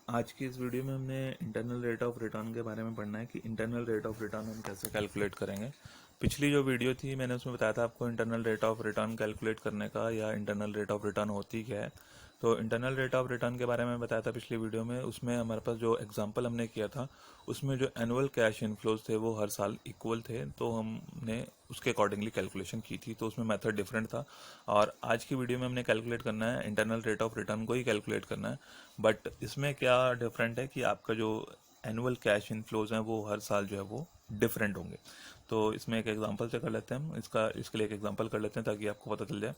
आज की इस वीडियो में हमने इंटरनल रेट ऑफ रिटर्न के बारे में पढ़ना है कि इंटरनल रेट ऑफ रिटर्न हम कैसे कैलकुलेट करेंगे। पिछली जो वीडियो थी मैंने उसमें बताया था आपको internal rate of return calculate करने का या इंटरनल रेट ऑफ रिटर्न होती क्या है। तो इंटरनल रेट ऑफ रिटर्न के बारे में बताया था पिछली वीडियो में। उसमें हमारे पास जो एग्जांपल हमने किया था उसमें जो एनुअल कैश इनफ्लोज थे वो हर साल इक्वल थे, तो हमने उसके अकॉर्डिंगली कैलकुलेशन की थी, तो उसमें मेथड डिफरेंट था। और आज की वीडियो में हमने कैलकुलेट करना है इंटरनल रेट ऑफ रिटर्न को ही कैलकुलेट करना है। बट इसमें क्या डिफरेंट है कि आपका जो एनुअल कैश इनफ्लोज हैं वो हर साल जो है वो डिफरेंट होंगे। तो इसमें एक एग्जांपल से कर लेते हैं हम, इसके लिए एक एग्जांपल कर लेते हैं ताकि आपको पता चल जाए।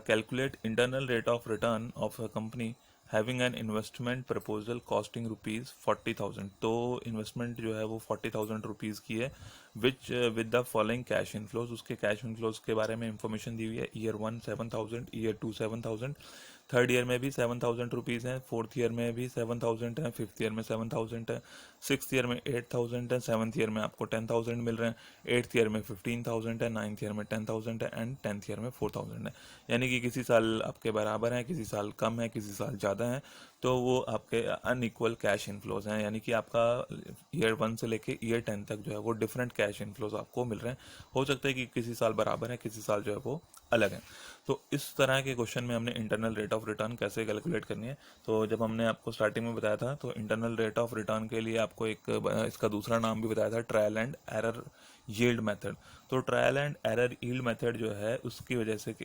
Calculate internal rate of return of a company having an investment proposal costing ₹40,000। तो इन्वेस्टमेंट जो है वो ₹40,000 की है, which with the following cash inflows. उसके कैश इनफ्लोज के बारे में इंफॉर्मेशन दी हुई है। ईयर 1 7,000, ईयर 2 7,000, थर्ड ईयर में भी ₹7,000 हैं, फोर्थ ईयर में भी 7,000 है, फिफ्थ ईयर में 7,000 है, सिक्स ईयर में 8,000 है, सेवन्थ ईयर में आपको 10,000 मिल रहे हैं, एट्थ ईयर में 15,000 है, नाइन्थ ईयर में 10,000 है एंड टेंथ ईयर में 4,000 है। यानी कि किसी साल आपके बराबर है, किसी साल कम है, किसी साल ज़्यादा है। तो वो आपके अनइक्वल कैश इनफ्लोज हैं, यानी कि आपका ईयर 1 से लेके ईयर 10 तक जो है वो डिफरेंट कैश इनफ्लोज आपको मिल रहे हैं। हो सकता है कि किसी साल बराबर है, किसी साल जो है वो अलग है। तो इस तरह के क्वेश्चन में हमने इंटरनल रेट ऑफ रिटर्न कैसे कैलकुलेट करनी है। तो जब हमने आपको स्टार्टिंग में बताया था तो इंटरनल रेट ऑफ रिटर्न के लिए आपको एक इसका दूसरा नाम भी बताया था, trial and error yield method. तो trial and error yield method जो है उसकी वजह से कि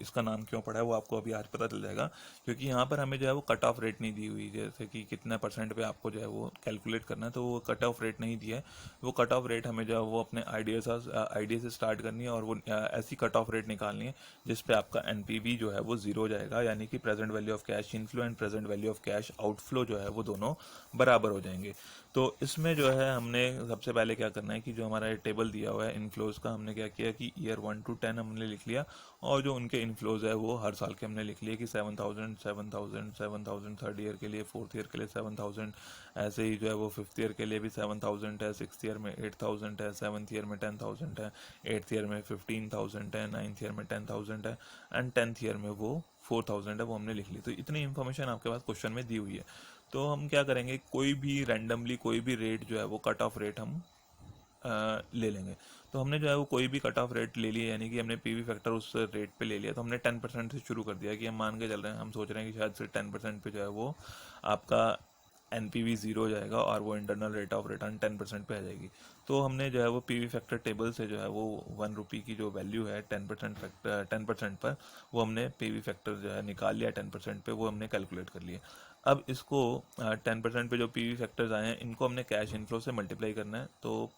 इसका नाम क्यों पड़ा है वो आपको अभी आज पता चल जाएगा। क्योंकि यहाँ पर हमें जो है वो कट ऑफ रेट नहीं दी हुई, जैसे कि कितना परसेंट पे आपको जो है वो कैलकुलेट करना है, तो वो कट ऑफ रेट नहीं दिया है। वो कट ऑफ रेट हमें जो है वो अपने आइडिया से स्टार्ट करनी है और वो ऐसी कट ऑफ रेट निकालनी है जिस पे आपका एनपीवी जो है वो जीरो जाएगा, यानी कि present value of cash inflow and present value of cash outflow जो है वो दोनों बराबर हो जाएंगे। तो इसमें जो है हमने सबसे पहले क्या करना है कि जो हमारा टेबल दिया हुआ है इनफ्लोज का, हमने क्या किया कि ईयर 1 to 10 हमने लिख लिया और जो उनके इनफ्लोज है वो हर साल के हमने लिख लिए कि 7,000 7,000 7,000, थर्ड ईयर के लिए, फोर्थ ईयर के लिए 7,000, ऐसे ही जो है वो फिफ्थ ईयर के लिए भी 7,000 है, सिक्स ईयर में 8,000 है, सेवन्थ ईयर में 10,000 है, एट्थ ईयर में 15,000 है, नाइन्थ ईयर में 10,000 है एंड टेंथ ईयर में वो 4,000 है, वो हमने लिख ली। तो इतनी इन्फॉर्मेशन आपके पास क्वेश्चन में दी हुई है। तो हम क्या करेंगे, कोई भी रैंडमली कोई भी रेट जो है वो कट ऑफ रेट हम ले लेंगे। तो हमने जो है वो कोई भी कट ऑफ रेट ले लिया, यानी कि हमने पीवी फैक्टर उस रेट पे ले लिया। तो हमने 10% से शुरू कर दिया कि हम मान के चल रहे हैं, हम सोच रहे हैं कि शायद से 10% पे जो है वो आपका एनपीवी जीरो हो जाएगा और वो इंटरनल रेट ऑफ रिटर्न 10% पे आ जाएगी। तो हमने जो है वो पीवी फैक्टर टेबल से जो है वो ₹1 की जो वैल्यू है 10% पर, वो हमने पीवी फैक्टर जो है निकाल लिया 10% पे, वो हमने कैलकुलेट कर लिया। अब इसको 10% पे जो पीवी फैक्टर्स आए हैं इनको हमने कैश इनफ्लो से मल्टीप्लाई करना है। तो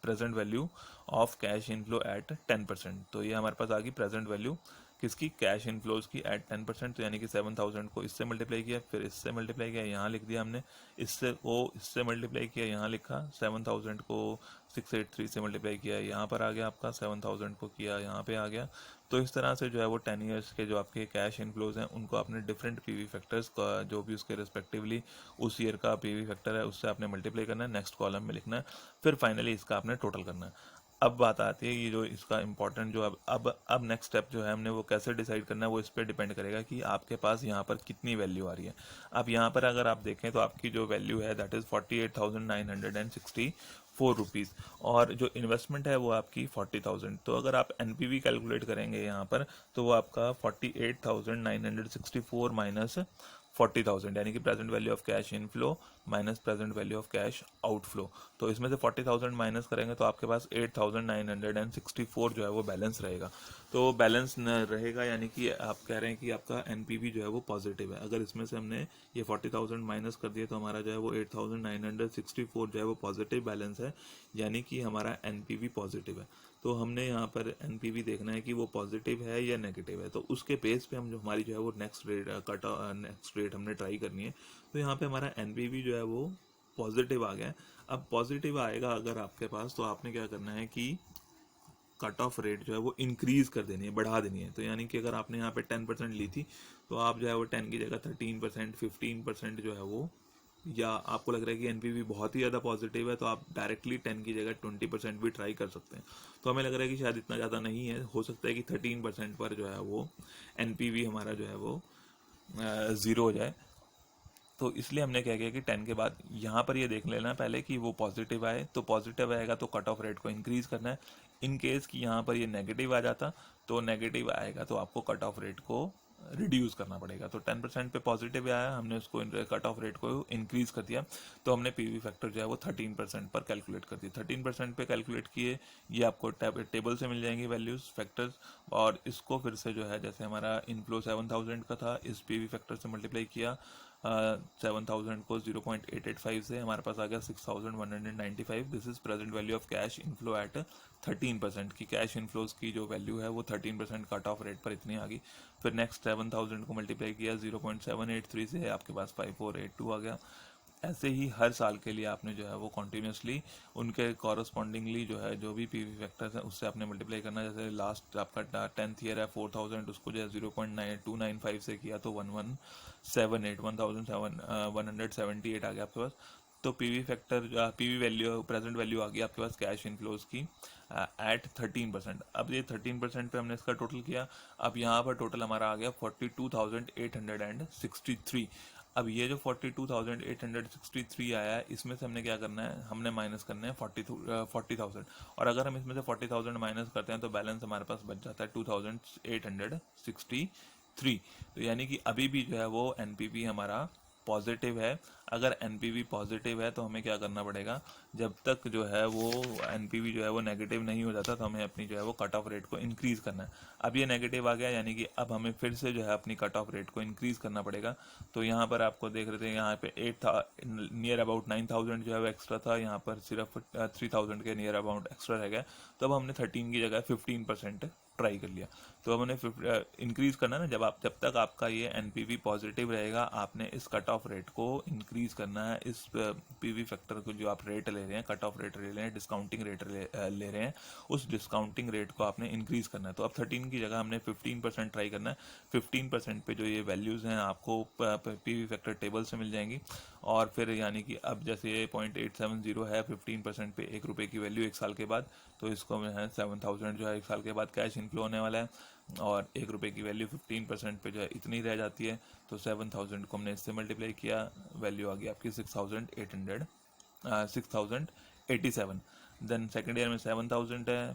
present value of cash inflow at 10%, तो ये हमारे पास आ गई प्रेजेंट वैल्यू किसकी, कैश इनफ्लोज की एट 10%। तो यानी कि 7,000 को इससे मल्टीप्लाई किया, फिर इससे मल्टीप्लाई किया, यहाँ लिख दिया हमने, इससे मल्टीप्लाई किया, यहाँ लिखा, 7,000 को 683 से मल्टीप्लाई किया, यहाँ पर आ गया आपका, 7,000 को किया, यहाँ पे आ गया। तो इस तरह से जो है वो 10 ईयर्स के जो आपके कैश इनफ्लोज हैं उनको आपने डिफरेंट पीवी फैक्टर्स का जो भी उसके रिस्पेक्टिवली उस ईयर का पीवी फैक्टर है उससे आपने मल्टीप्लाई करना है, नेक्स्ट कॉलम में लिखना है, फिर फाइनली इसका आपने टोटल करना है। अब बात आती है ये जो इसका इंपॉर्टेंट जो अब नेक्स्ट स्टेप जो है हमने वो कैसे डिसाइड करना है, वो इस पर डिपेंड करेगा कि आपके पास यहाँ पर कितनी वैल्यू आ रही है। अब यहाँ पर अगर आप देखें तो आपकी जो वैल्यू है दैट इज़ ₹48,964, और जो इन्वेस्टमेंट है वो आपकी 40,000। तो अगर आप एनपीवी कैलकुलेट करेंगे यहाँ पर तो वो आपका 48,964 माइनस 40,000, यानी कि present value of cash inflow minus present value of cash outflow. तो इसमें से 40,000 माइनस करेंगे तो आपके पास 8,964 जो है वो बैलेंस रहेगा। तो बैलेंस न रहेगा, यानी कि आप कह रहे हैं कि आपका एनपीवी जो है वो पॉजिटिव है। अगर इसमें से हमने ये 40,000 माइनस कर दिया तो हमारा जो है वो 8,964 जो है वो पॉजिटिव बैलेंस है, यानी कि हमारा एनपीवी पॉजिटिव है। तो हमने यहाँ पर एनपीवी देखना है कि वो पॉजिटिव है या नेगेटिव है। तो उसके बेस पे हम जो हमारी जो है वो नेक्स्ट रेट हमने ट्राई करनी है। तो यहाँ पे हमारा एनपीवी जो है वो पॉजिटिव आ गया है। अब पॉजिटिव आएगा अगर आपके पास, तो आपने क्या करना है कि कट ऑफ रेट जो है वो इंक्रीज कर देनी है, बढ़ा देनी है। तो यानी कि अगर आपने यहाँ पे 10% ली थी तो आप जो है वो 10 की जगह 13%, 15% जो है वो, या आपको लग रहा है कि एनपीवी बहुत ही ज़्यादा पॉजिटिव है तो आप डायरेक्टली 10 की जगह 20% भी ट्राई कर सकते हैं। तो हमें लग रहा है कि शायद इतना ज़्यादा नहीं है, हो सकता है कि 13% पर जो है वो एनपीवी हमारा जो है वो ज़ीरो हो जाए। तो इसलिए हमने क्या किया कि 10 के बाद यहाँ पर ये देख लेना पहले कि वो पॉजिटिव आए, तो पॉजिटिव आएगा तो कट ऑफ रेट को इंक्रीज़ करना है। इन केस कि यहाँ पर ये नेगेटिव आ जाता, तो नेगेटिव आएगा तो आपको कट ऑफ रेट को रिड्यूस करना पड़ेगा। तो 10% पे पॉजिटिव आया, हमने उसको कट ऑफ रेट को इंक्रीज़ कर दिया, तो हमने पीवी फैक्टर जो है वो 13% पर कैलकुलेट कर दिया। 13% पे कैलकुलेट किए, ये आपको टेबल से मिल जाएंगी वैल्यूज़ फैक्टर्स, और इसको फिर से जो है जैसे हमारा इनफ्लो 7000 का था, इस पीवी फैक्टर से मल्टीप्लाई किया 7000 को 0.885 से, हमारे पास आ गया 6195। This is present value of cash inflow at 13%। की कैश इनफ्लोज की जो वैल्यू है वो 13% कट ऑफ रेट पर इतनी आ गई। फिर नेक्स्ट 7000 को मल्टीप्लाई किया 0.783 से, आपके पास 5482 आ गया। ऐसे ही हर साल के लिए आपने जो है वो कॉन्टीन्यूसली उनके कॉरस्पॉन्डिंगली जो है जो भी पीवी फैक्टर्स हैं उससे आपने मल्टीप्लाई करना। जैसे लास्ट आपका 10th ईयर है 4000, उसको जो है 0.9295 से किया तो 1178 आ गया आपके पास। तो PV factor PV value present value आ गई आपके पास कैश इनफ्लोज की एट 13%। अब ये 13% पे हमने इसका टोटल किया। अब यहाँ पर टोटल हमारा आ गया 42,863। अब ये जो 42,863 आया है, इसमें से हमने क्या करना है, हमने माइनस करना है 40,000। और अगर हम इसमें से 40,000 माइनस करते हैं तो बैलेंस हमारे पास बच जाता है 2,863। तो यानी कि अभी भी जो है वो एनपीवी हमारा पॉजिटिव है। अगर एनपीवी पॉजिटिव है तो हमें क्या करना पड़ेगा, जब तक जो है वो एनपीवी जो है वो नेगेटिव नहीं हो जाता, तो हमें अपनी जो है वो कट ऑफ रेट को इंक्रीज करना है। अब ये नेगेटिव आ गया, यानी कि अब हमें फिर से जो है अपनी कट ऑफ रेट को इंक्रीज करना पड़ेगा। तो यहाँ पर आपको देख रहे थे, यहाँ पे 8 था, नियर अबाउट 9000 जो है वो एक्स्ट्रा था, यहाँ पर सिर्फ 3000 के नियर अबाउट एक्स्ट्रा रह गया। तो अब हमने 13 की जगह 15% ट्राई कर लिया। तो अब हमने इंक्रीज करना ना, जब तक आपका ये एनपीवी पॉजिटिव रहेगा, आपने इस कट ऑफ रेट को इंक्रीज करना है। इस पीवी फैक्टर को जो आप रेट ले रहे हैं, कट ऑफ रेट ले रहे हैं, डिस्काउंटिंग रेट ले रहे हैं, उस डिस्काउंटिंग रेट को आपने इंक्रीज करना है। तो अब 13 की जगह हमने 15% ट्राई करना है। 15% पे जो ये वैल्यूज़ हैं आपको पीवी फैक्टर टेबल से मिल जाएंगी। और फिर यानी कि अब जैसे ये 0.870 है 15% पे ₹1 की वैल्यू 1 साल के बाद, तो इसको में है 7000 जो है 1 साल के बाद कैश इनफ्लो होने वाला है, और ₹1 की वैल्यू 15% पे जो है इतनी रह जाती है। तो 7000 को हमने इससे मल्टीप्लाई किया, वैल्यू आ गई आपकी 6087। देन सेकेंड ईयर में 7000 है,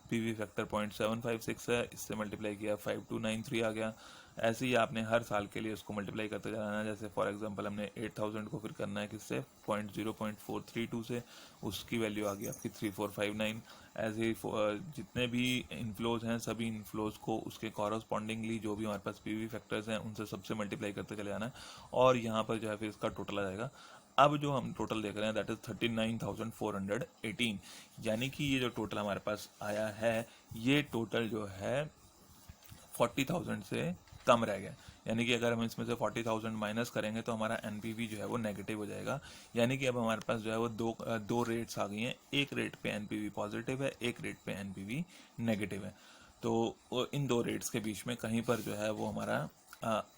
पीवी फैक्टर 0.756 है, इससे मल्टीप्लाई किया 5293 आ गया। ऐसे ही आपने हर साल के लिए उसको मल्टीप्लाई करते जाना है। जैसे फॉर एग्जांपल हमने 8000 को फिर करना है किससे, 0.432 से, उसकी वैल्यू आ गई आपकी 3459। ऐसे ही जितने भी इनफ्लोज हैं सभी इनफ्लोज को उसके कॉरस्पॉन्डिंगली जो भी हमारे पास पीवी फैक्टर्स हैं उनसे सबसे मल्टीप्लाई करते चले जाना है, और यहाँ पर जो है फिर इसका टोटल आ जाएगा। अब जो हम टोटल देख रहे हैं दैट इज 39,418, यानी कि ये जो टोटल हमारे पास आया है, ये टोटल जो है 40,000 से कम रह गया। यानी कि अगर हम इसमें से 40,000 माइनस करेंगे तो हमारा एनपीवी जो है वो नेगेटिव हो जाएगा। यानी कि अब हमारे पास जो है वो दो रेट्स आ गई हैं, एक रेट पे एनपीवी पॉजिटिव है, एक रेट पे एनपीवी नेगेटिव है। तो इन दो रेट्स के बीच में कहीं पर जो है वो हमारा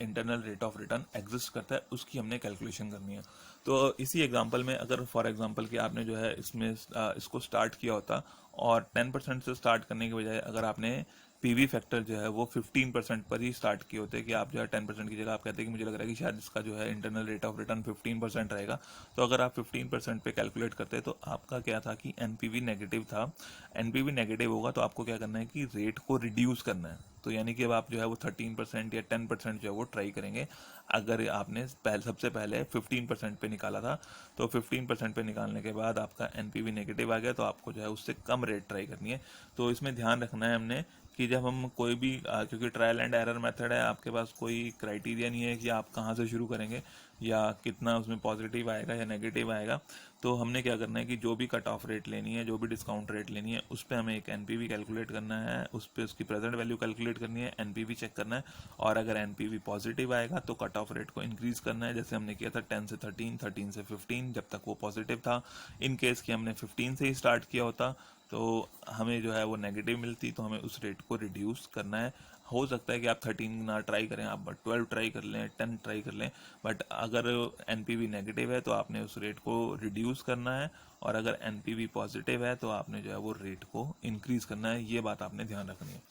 internal rate of return exist करता है, उसकी हमने कैलकुलेशन करनी है। तो इसी एग्जांपल में अगर फॉर एग्जांपल कि आपने जो है इसमें इसको स्टार्ट किया होता, और 10% से स्टार्ट करने के बजाय अगर आपने पीवी फैक्टर जो है वो 15% पर ही स्टार्ट किए होते, कि आप जो है 10% की जगह आप कहते हैं कि मुझे लग रहा है कि शायद इसका जो है इंटरनल रेट ऑफ रिटर्न 15% रहेगा। तो अगर आप 15% पे कैलकुलेट करते तो आपका क्या था कि एनपीवी नेगेटिव था। एनपीवी नेगेटिव होगा तो आपको क्या करना है कि रेट को रिड्यूस करना है। तो यानी कि अब आप जो है वो 13% या 10% जो है वो ट्राई करेंगे। अगर आपने सबसे पहले 15% पे निकाला था, तो 15% पे निकालने के बाद आपका एनपीवी नेगेटिव आ गया, तो आपको जो है उससे कम रेट ट्राई करनी है। तो इसमें ध्यान रखना है हमने कि जब हम कोई भी क्योंकि ट्रायल एंड एरर मेथड है, आपके पास कोई क्राइटेरिया नहीं है कि आप कहाँ से शुरू करेंगे या कितना उसमें पॉजिटिव आएगा या नेगेटिव आएगा। तो हमने क्या करना है कि जो भी कट ऑफ रेट लेनी है, जो भी डिस्काउंट रेट लेनी है, उस पर हमें एक एनपीवी कैलकुलेट करना है, उस पर उसकी प्रेजेंट वैल्यू कैलकुलेट करनी है, एनपीवी चेक करना है, और अगर एनपीवी पॉजिटिव आएगा तो कट ऑफ रेट को इंक्रीज करना है। जैसे हमने किया था 10 से 13, 13 से 15, जब तक वो पॉजिटिव था। इन केस कि हमने 15 से ही स्टार्ट किया होता तो हमें जो है वो नेगेटिव मिलती, तो हमें उस रेट को रिड्यूस करना है। हो सकता है कि आप 13 ना ट्राई करें, आप 12 ट्राई कर लें, 10 ट्राई कर लें, बट अगर एनपीवी नेगेटिव है तो आपने उस रेट को रिड्यूस करना है, और अगर एनपीवी पॉजिटिव है तो आपने जो है वो रेट को इंक्रीज करना है। ये बात आपने ध्यान रखनी है।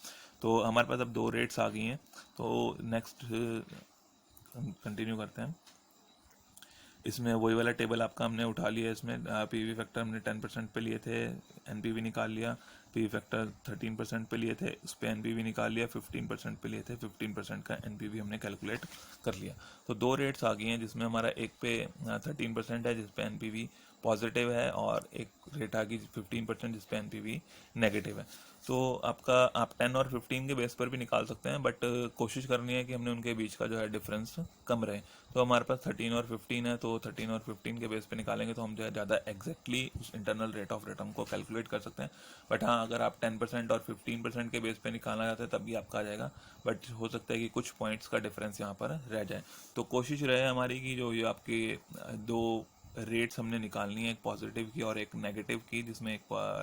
तो हमारे पास अब दो रेट्स आ गई हैं, तो नेक्स्ट कंटिन्यू करते हैं। इसमें वही वाला टेबल आपका हमने उठा लिया, इसमें पीवी फैक्टर हमने 10% पे लिए थे, एनपीवी निकाल लिया, पीवी फैक्टर 13% पे लिए थे, उस पर एनपीवी निकाल लिया, 15% पे लिए थे, 15% का एनपीवी हमने कैलकुलेट कर लिया। तो दो रेट्स आ गई हैं जिसमें हमारा एक पे 13% है जिस पे एनपीवी पॉजिटिव है, और एक रेट आ गई 15% जिस पे एनपीवी नेगेटिव है। तो आपका आप 10 और 15 के बेस पर भी निकाल सकते हैं, बट कोशिश करनी है कि हमने उनके बीच का जो है डिफरेंस कम रहे। तो हमारे पास 13 और 15 है, तो 13 और 15 के बेस पे निकालेंगे तो हम जो है ज़्यादा एग्जैक्टली उस इंटरनल रेट ऑफ रिटर्न को कैलकुलेट कर सकते हैं। बट हाँ, अगर आप 10% और 15% के बेस पे निकालना चाहते हैं तब भी आपका आ जाएगा, बट हो सकता है कि कुछ पॉइंट्स का डिफरेंस यहाँ पर रह जाए। तो कोशिश रहे हमारी कि जो ये आपके दो रेट्स हमने निकालनी है, एक पॉजिटिव की और एक नेगेटिव की, जिसमें एक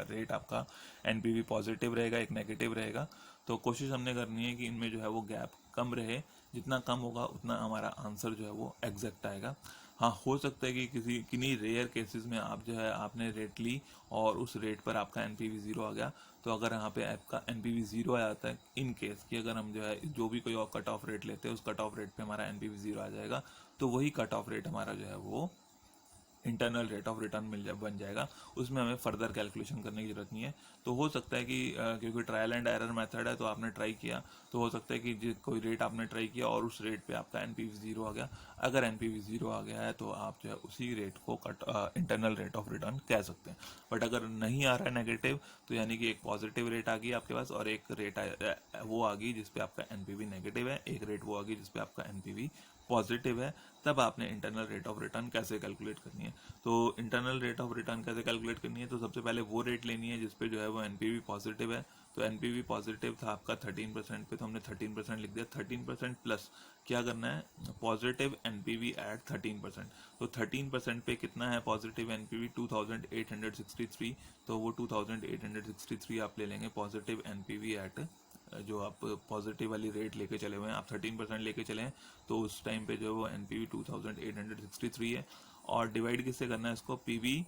रेट आपका एनपीवी पॉजिटिव रहेगा, एक नेगेटिव रहेगा। तो कोशिश हमने करनी है कि इनमें जो है वो गैप कम रहे, जितना कम होगा उतना हमारा आंसर जो है वो एग्जैक्ट आएगा। हाँ, हो सकता है कि किसी किन्हीं रेयर केसेस में आप जो है आपने रेट ली और उस रेट पर आपका एनपीवी ज़ीरो आ गया। तो अगर यहाँ पे आपका एनपीवी ज़ीरो आ जाता है, इन केस कि अगर हम जो है जो भी कोई और कट ऑफ रेट लेते हैं उस कट ऑफ रेट पे हमारा एनपीवी ज़ीरो आ जाएगा, तो वही कट ऑफ रेट हमारा जो है वो इंटरनल रेट ऑफ रिटर्न बन जाएगा। उसमें हमें फर्दर कैलकुलेशन करने की ज़रूरत नहीं है। तो हो सकता है कि क्योंकि ट्रायल एंड एरर मेथड है तो आपने ट्राई किया, तो हो सकता है कि कोई रेट आपने ट्राई किया और उस रेट पे आपका एनपीवी ज़ीरो आ गया। अगर एनपीवी ज़ीरो आ गया है तो आप जो है उसी रेट को इंटरनल रेट ऑफ रिटर्न कह सकते हैं। बट अगर नहीं आ रहा है नेगेटिव, तो यानी कि एक पॉजिटिव रेट आ गई आपके पास और एक रेट वो आ गई जिसपे आपका एनपीवी नेगेटिव है, एक रेट वो आ गई जिसपे आपका एनपीवी पॉजिटिव है, तब आपने इंटरनल रेट ऑफ रिटर्न कैसे कैलकुलेट करनी है। तो इंटरनल रेट ऑफ रिटर्न कैसे कैलकुलेट करनी है, तो सबसे पहले वो रेट लेनी है जिसपे जो है वो एनपीवी पॉजिटिव है। तो एनपीवी पॉजिटिव था आपका 13% पे, तो हमने 13% लिख दिया। 13% प्लस क्या करना है, पॉजिटिव एनपीवी एट 13%। तो 13% पे कितना है पॉजिटिव एनपीवी, 2863। तो वो 2863 आप ले लेंगे पॉजिटिव एनपीवी एट, जो आप पॉजिटिव वाली रेट लेके चले हुए हैं, आप 13% लेके चले हैं, तो उस टाइम पे जो है वो एनपीवी 2863 है। और डिवाइड किससे करना है इसको, पीवी।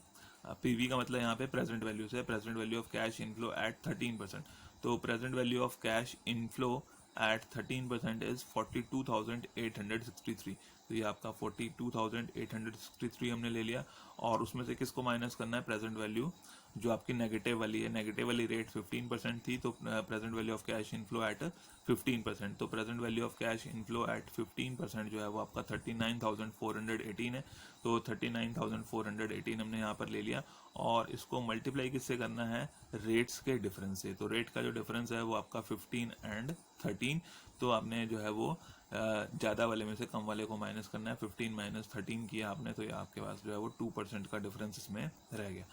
पीवी का मतलब यहाँ पे प्रेजेंट वैल्यू से, present value of cash inflow at 13%। तो present value of cash inflow at 13% is 42,863। तो ये आपका 42,863 हमने ले लिया, और उसमें से किसको माइनस करना है, प्रेजेंट वैल्यू जो आपकी नेगेटिव वाली है। नेगेटिव वाली रेट 15% थी, तो present value of cash inflow at 15%। तो present value of cash inflow at 15% जो है वो आपका 39,418 है। तो 39,418 हमने यहाँ पर ले लिया, और इसको मल्टीप्लाई किससे करना है, रेट्स के डिफरेंस से। तो रेट का जो डिफरेंस है वो आपका 15 एंड 13। तो आपने जो है वो ज़्यादा वाले में से कम वाले को माइनस करना है। 15 माइनस 13 किया आपने, तो ये आपके पास जो है वो 2% का डिफरेंस इसमें रह गया।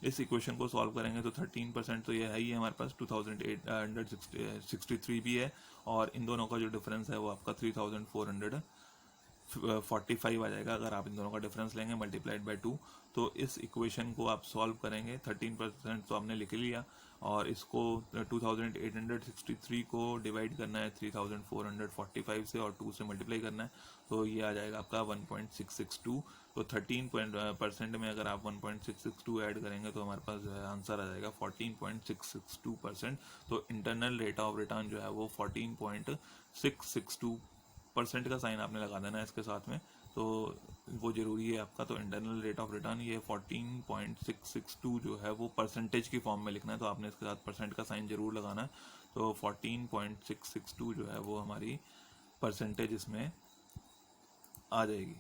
इस इक्वेशन को सॉल्व करेंगे तो 13% तो ये है ही है हमारे पास, 2863 भी है, और इन दोनों का जो डिफरेंस है वो आपका 3445 आ जाएगा अगर आप इन दोनों का डिफरेंस लेंगे मल्टीप्लाइड बाय 2। तो इस इक्वेशन को आप सॉल्व करेंगे, 13% तो आपने लिख लिया, और इसको 2863 को डिवाइड करना है 3445 से, और 2 से मल्टीप्लाई करना है, तो ये आ जाएगा आपका 1.662। तो 13% में अगर आप 1.662 ऐड करेंगे तो हमारे पास जो है आंसर आ जाएगा 14.662%। तो इंटरनल रेट ऑफ रिटर्न जो है वो 14.662% का साइन आपने लगा देना है इसके साथ में, तो वो ज़रूरी है आपका। तो इंटरनल रेट ऑफ रिटर्न ये 14.662 जो है वो परसेंटेज की फॉर्म में लिखना है, तो आपने इसके साथ परसेंट का साइन ज़रूर लगाना है। तो 14.662 जो है वो हमारी परसेंटेज इसमें आ जाएगी।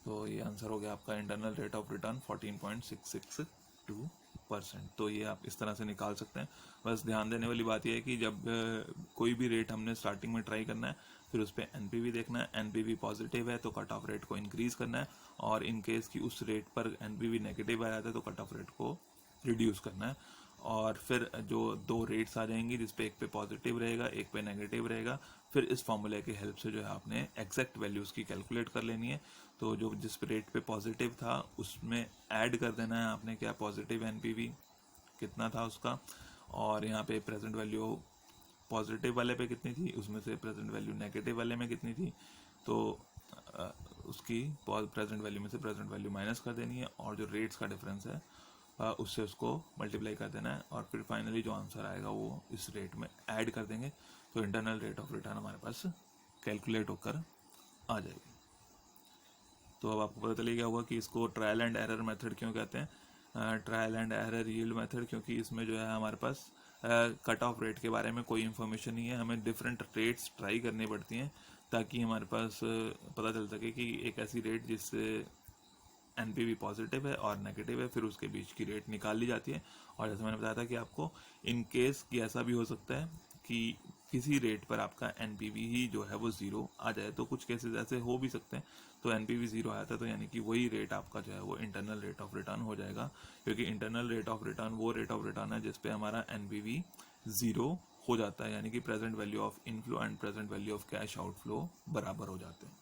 तो ये आंसर हो गया आपका इंटरनल रेट ऑफ रिटर्न 14.662%। तो ये आप इस तरह से निकाल सकते हैं। बस ध्यान देने वाली बात यह है कि जब कोई भी रेट हमने स्टार्टिंग में ट्राई करना है, फिर उस पर एनपीवी देखना है। एनपीवी पॉजिटिव है तो कट ऑफ रेट को इंक्रीज़ करना है, और इन केस कि उस रेट पर एनपीवी नेगेटिव आ जाता है तो कट ऑफ रेट को रिड्यूस करना है। और फिर जो दो रेट्स आ जाएंगी जिसपे एक पे पॉजिटिव रहेगा एक पे नेगेटिव रहेगा, फिर इस फॉर्मूले की हेल्प से जो है आपने एग्जैक्ट वैल्यूज़ की कैलकुलेट कर लेनी है। तो जो जिस रेट पे पॉजिटिव था उसमें ऐड कर देना है आपने, क्या पॉजिटिव एनपीवी कितना था उसका, और यहाँ पे प्रेजेंट वैल्यू पॉजिटिव वाले पे कितनी थी, उसमें से प्रेजेंट वैल्यू नेगेटिव वाले में कितनी थी। तो उसकी प्रेजेंट वैल्यू में से प्रेजेंट वैल्यू माइनस कर देनी है और जो रेट्स का डिफरेंस है उससे उसको मल्टीप्लाई कर देना है और फिर फाइनली जो आंसर आएगा वो इस रेट में ऐड कर देंगे, तो इंटरनल रेट ऑफ रिटर्न हमारे पास कैलकुलेट होकर आ जाएगी। तो अब आपको पता चल गया होगा कि इसको ट्रायल एंड एरर मेथड क्यों कहते हैं, trial and error yield method, क्योंकि इसमें जो है हमारे पास कट ऑफ रेट के बारे में कोई इन्फॉर्मेशन नहीं है, हमें डिफरेंट रेट्स ट्राई करनी पड़ती हैं ताकि हमारे पास पता चल सके कि एक ऐसी रेट जिससे एनपीवी पॉजिटिव है और नेगेटिव है, फिर उसके बीच की रेट निकाल ली जाती है। और जैसे मैंने बताया था कि आपको इन केस कि ऐसा भी हो सकता है कि किसी रेट पर आपका एनपीवी ही जो है वो ज़ीरो आ जाए, तो कुछ केसेस ऐसे हो भी सकते हैं। तो एनपीवी ज़ीरो आया था तो यानी कि वही रेट आपका जो है वो इंटरनल रेट ऑफ रिटर्न हो जाएगा, क्योंकि इंटरनल रेट ऑफ रिटर्न वो रेट ऑफ रिटर्न है जिसपे हमारा एनपीवी ज़ीरो हो जाता है, यानी कि present value of inflow and present value of cash outflow बराबर हो जाते हैं।